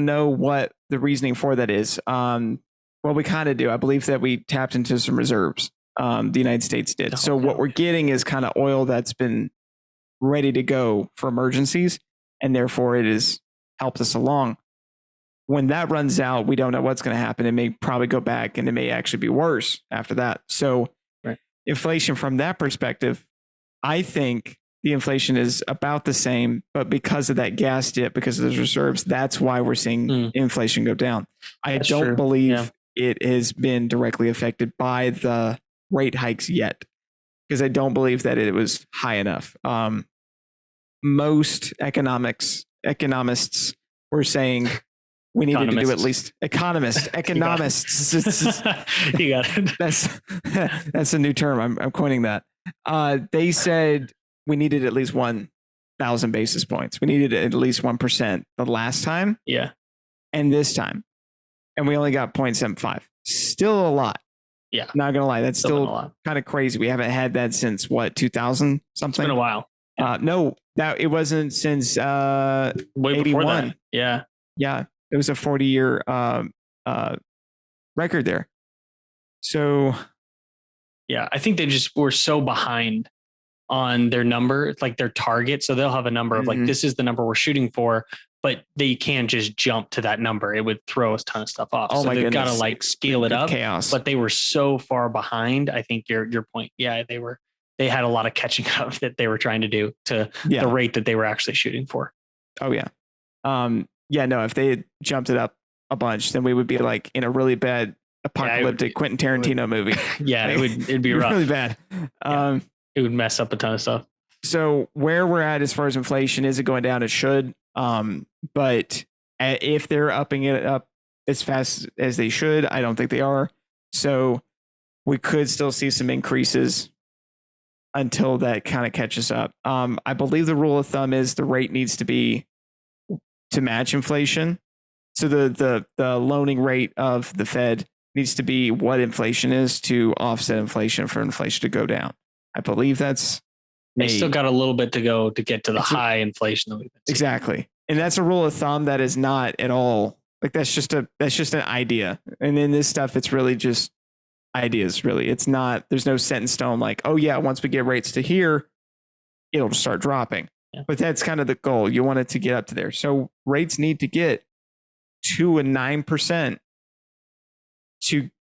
[SPEAKER 1] know what the reasoning for that is. Well, we kind of do. I believe that we tapped into some reserves. The United States did. So what we're getting is kind of oil that's been ready to go for emergencies, and therefore it has helped us along. When that runs out, we don't know what's going to happen. It may probably go back, and it may actually be worse after that. So inflation from that perspective, I think the inflation is about the same, but because of that gas dip, because of those reserves, that's why we're seeing inflation go down. I don't believe it has been directly affected by the rate hikes yet, because I don't believe that it was high enough. Most economists were saying we needed to do at least economists.
[SPEAKER 2] You got it.
[SPEAKER 1] That's a new term. I'm coining that. They said we needed at least 1,000 basis points. We needed at least 1% the last time.
[SPEAKER 2] Yeah.
[SPEAKER 1] And this time. And we only got 0.75. Still a lot.
[SPEAKER 2] Yeah.
[SPEAKER 1] Not going to lie. That's still kind of crazy. We haven't had that since what, 2000 something?
[SPEAKER 2] It's been a while.
[SPEAKER 1] Yeah. No, it wasn't since
[SPEAKER 2] way
[SPEAKER 1] 81.
[SPEAKER 2] Before that. Yeah.
[SPEAKER 1] Yeah. It was a 40-year record there. So
[SPEAKER 2] yeah, I think they just were so behind on their number, like their target. So they'll have a number of like, this is the number we're shooting for, but they can't just jump to that number. It would throw a ton of stuff off.
[SPEAKER 1] Oh
[SPEAKER 2] so
[SPEAKER 1] my
[SPEAKER 2] they've
[SPEAKER 1] goodness.
[SPEAKER 2] got to like scale it up.
[SPEAKER 1] Chaos.
[SPEAKER 2] But they were so far behind. I think your point. Yeah, they had a lot of catching up that they were trying to do to the rate that they were actually shooting for.
[SPEAKER 1] Oh yeah. No, if they had jumped it up a bunch, then we would be like in a really bad apocalyptic Quentin Tarantino movie.
[SPEAKER 2] Yeah, it'd be rough.
[SPEAKER 1] Really bad.
[SPEAKER 2] It would mess up a ton of stuff.
[SPEAKER 1] So where we're at as far as inflation, is it going down? It should. But if they're upping it up as fast as they should, I don't think they are. So we could still see some increases until that kind of catches up. I believe the rule of thumb is the rate needs to be to match inflation. So the loaning rate of the Fed needs to be what inflation is to offset inflation for inflation to go down. I believe that's
[SPEAKER 2] they still got a little bit to go to get to the high inflation that we've been seeing.
[SPEAKER 1] Exactly. And that's a rule of thumb that is not at all like that's just an idea. And in this stuff, it's really just ideas, really. It's not, there's no set in stone like, oh yeah, once we get rates to here, it'll start dropping. Yeah. But that's kind of the goal. You want it to get up to there. So rates need to get to a 9%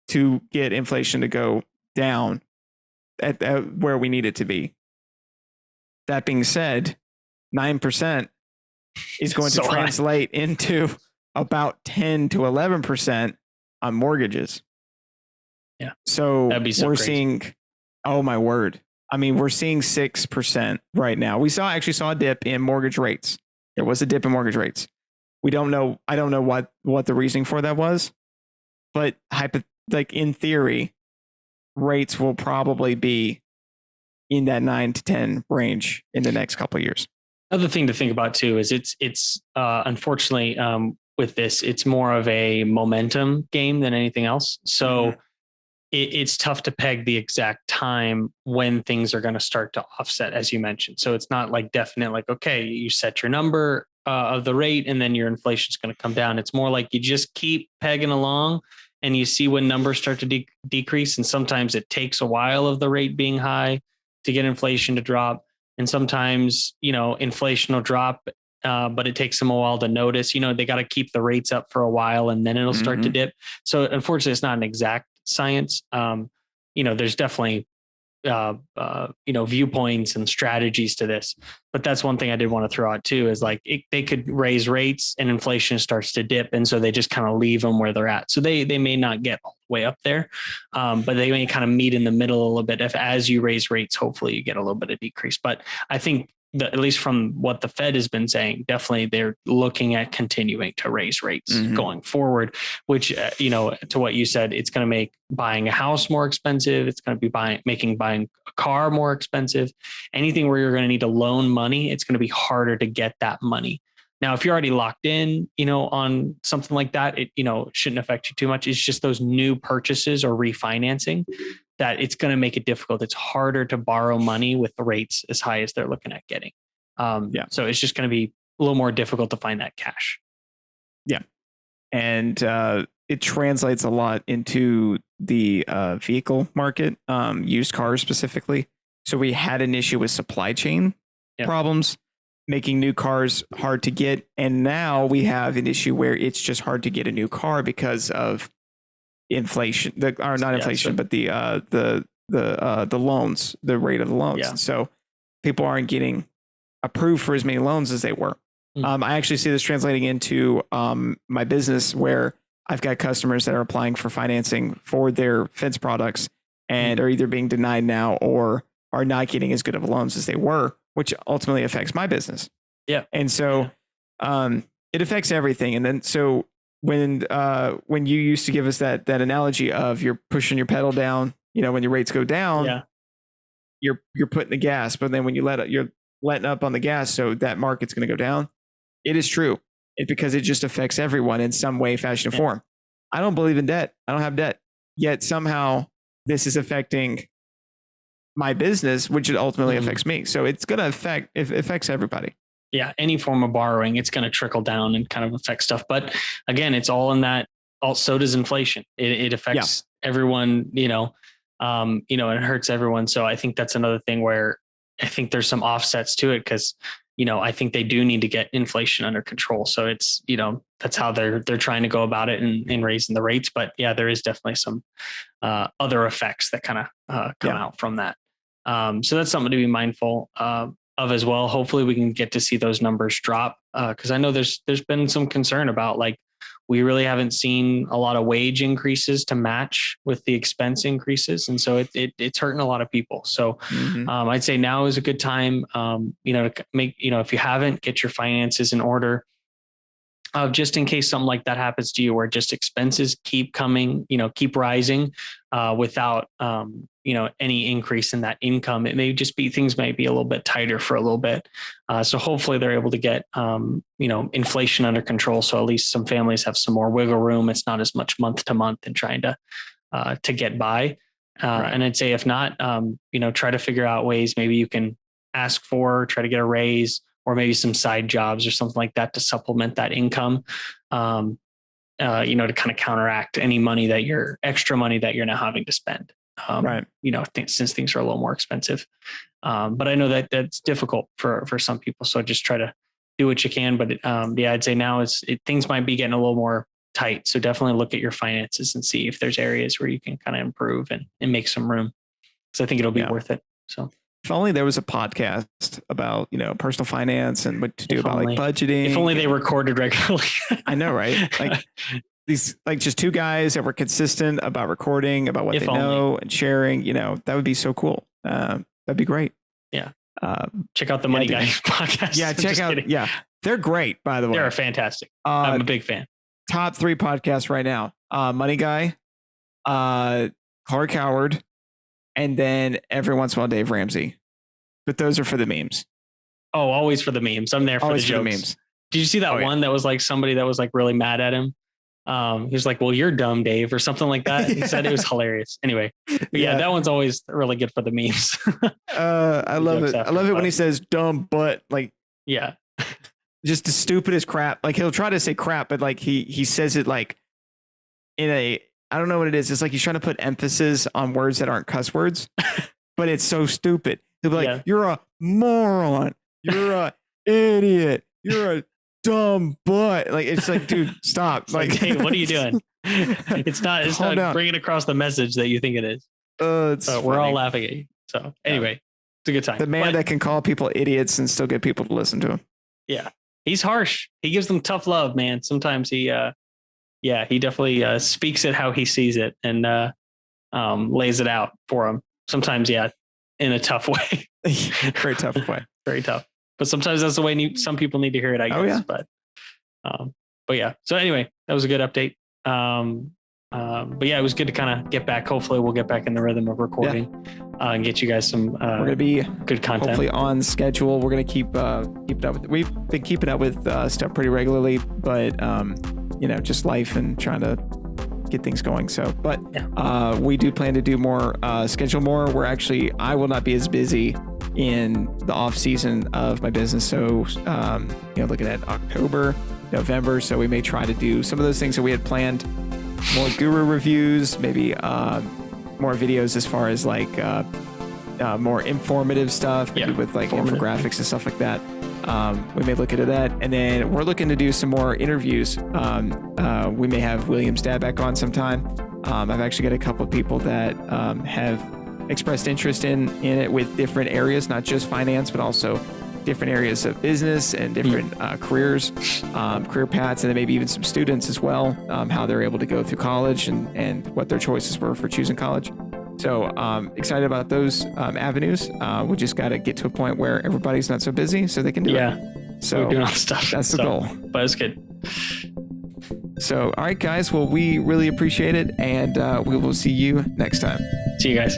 [SPEAKER 1] to get inflation to go down at where we need it to be. That being said, 9% is going to translate into about 10 to 11% on mortgages.
[SPEAKER 2] Yeah.
[SPEAKER 1] So we're seeing, oh my word. I mean, we're seeing 6% right now. We actually saw a dip in mortgage rates. There was a dip in mortgage rates. We don't know. I don't know what the reasoning for that was, but in theory, rates will probably be in that 9 to 10 range in the next couple of years.
[SPEAKER 2] Another thing to think about too is it's unfortunately with this, it's more of a momentum game than anything else. So it's tough to peg the exact time when things are going to start to offset, as you mentioned. So it's not like definite, like, okay, you set your number of the rate and then your inflation is going to come down. It's more like you just keep pegging along and you see when numbers start to decrease. And sometimes it takes a while of the rate being high to get inflation to drop. And sometimes, inflation will drop, but it takes them a while to notice, they got to keep the rates up for a while and then it'll start to dip. So unfortunately, it's not an exact science. There's definitely, viewpoints and strategies to this, but that's one thing I did want to throw out too, is like they could raise rates and inflation starts to dip. And so they just kind of leave them where they're at. So they may not get all the way up there, but they may kind of meet in the middle a little bit. As you raise rates, hopefully you get a little bit of decrease, but I think at least from what the Fed has been saying, definitely they're looking at continuing to raise rates going forward, which, to what you said, it's going to make buying a house more expensive. It's going to be making buying a car more expensive. Anything where you're going to need to loan money, it's going to be harder to get that money. Now, if you're already locked in, on something like that, it, shouldn't affect you too much. It's just those new purchases or refinancing that it's going to make it difficult. It's harder to borrow money with the rates as high as they're looking at getting. So it's just going to be a little more difficult to find that cash.
[SPEAKER 1] Yeah. And it translates a lot into the vehicle market, used cars specifically. So we had an issue with supply chain problems, making new cars hard to get. And now we have an issue where it's just hard to get a new car because of inflation, but the loans, the rate of the loans.
[SPEAKER 2] Yeah.
[SPEAKER 1] And so people aren't getting approved for as many loans as they were. I actually see this translating into my business, where I've got customers that are applying for financing for their fence products and are either being denied now or are not getting as good of loans as they were, which ultimately affects my business.
[SPEAKER 2] Yeah.
[SPEAKER 1] And so it affects everything. And then so when you used to give us that analogy of you're pushing your pedal down, when your rates go down, you're putting the gas, but then when you're letting up on the gas, so that market's going to go down. It is true. It's because it just affects everyone in some way, fashion, or form. I don't believe in debt. I don't have debt. Yet somehow this is affecting my business, which it ultimately affects me. So it's going to affects everybody.
[SPEAKER 2] Yeah. Any form of borrowing, it's going to trickle down and kind of affect stuff. But again, it's all in that. Also does inflation. It affects everyone, and it hurts everyone. So I think that's another thing where I think there's some offsets to it, because, I think they do need to get inflation under control. So it's, that's how they're trying to go about it in raising the rates. But yeah, there is definitely some other effects that kind of come out from that. So that's something to be mindful of as well. Hopefully we can get to see those numbers drop, because I know there's been some concern about, like, we really haven't seen a lot of wage increases to match with the expense increases. And so it's hurting a lot of people. So I'd say now is a good time, to make, if you haven't, get your finances in order. Just in case something like that happens to you, where just expenses keep coming, keep rising without, any increase in that income. It may just be, things might be a little bit tighter for a little bit. So hopefully they're able to get, inflation under control. So at least some families have some more wiggle room. It's not as much month to month and trying to get by. And I'd say if not, try to figure out ways, maybe you can ask for, try to get a raise, or maybe some side jobs or something like that to supplement that income, to kind of counteract any extra money that you're now having to spend. Since things are a little more expensive. But I know that that's difficult for some people. So just try to do what you can. But I'd say now things might be getting a little more tight. So definitely look at your finances and see if there's areas where you can kind of improve and make some room. So I think it'll be worth it. So.
[SPEAKER 1] If only there was a podcast about, personal finance and what to do about like budgeting.
[SPEAKER 2] If only they recorded regularly.
[SPEAKER 1] I know, right? Like these, like just two guys that were consistent about recording, about what they know and sharing, that would be so cool. That'd be great.
[SPEAKER 2] Yeah. Check out the Money Guy podcast.
[SPEAKER 1] Yeah. Check out. Kidding. Yeah. They're great, by the way.
[SPEAKER 2] They're fantastic. I'm a big fan.
[SPEAKER 1] Top 3 podcasts right now. Money Guy, Clark Howard, and then every once in a while, Dave Ramsey. But those are for the memes.
[SPEAKER 2] Oh, always for the memes. I'm there for the jokes. Memes. Did you see that one that was like somebody that was like really mad at him? He was like, "Well, you're dumb, Dave," or something like that. He said it was hilarious. Anyway, but yeah, that one's always really good for the memes.
[SPEAKER 1] I love it. I love it when he says "dumb," but like, just the stupidest crap. Like he'll try to say crap, but like he says it like in a, I don't know what it is. It's like he's trying to put emphasis on words that aren't cuss words, but it's so stupid. He'll be like, "You're a moron. You're a idiot. You're a dumb butt." Like, it's like, dude, stop.
[SPEAKER 2] Like, hey, what are you doing? It's not bringing across the message that you think it is. We're all laughing at you. So anyway, it's a good time.
[SPEAKER 1] The man that can call people idiots and still get people to listen to him.
[SPEAKER 2] Yeah. He's harsh. He gives them tough love, man. Sometimes he definitely speaks it how he sees it and lays it out for them. Sometimes, in a tough way.
[SPEAKER 1] Very tough way.
[SPEAKER 2] Very tough. but sometimes that's the way some people need to hear it, I guess.
[SPEAKER 1] Oh, yeah.
[SPEAKER 2] But yeah. So anyway, that was a good update. But yeah, it was good to kind of get back. Hopefully we'll get back in the rhythm of recording and get you guys some
[SPEAKER 1] We're going to be
[SPEAKER 2] good content.
[SPEAKER 1] hopefully on schedule. We're going to keep it up. We've been keeping up with stuff pretty regularly, but just life and trying to get things going. So, but we do plan to do more, schedule more. I will not be as busy in the off season of my business. So, looking at October, November. So we may try to do some of those things that we had planned, more guru reviews, maybe more videos as far as like more informative stuff, maybe with like infographics and stuff like that. We may look into that. And then we're looking to do some more interviews. We may have William's dad back on sometime. I've actually got a couple of people that have expressed interest in it with different areas, not just finance, but also different areas of business and different careers, career paths, and then maybe even some students as well, how they're able to go through college and what their choices were for choosing college. So excited about those avenues. We just got to get to a point where everybody's not so busy so they can do it. So
[SPEAKER 2] we're doing all stuff.
[SPEAKER 1] That's the goal.
[SPEAKER 2] But it's good.
[SPEAKER 1] So, all right, guys. Well, we really appreciate it, and we will see you next time.
[SPEAKER 2] See you guys.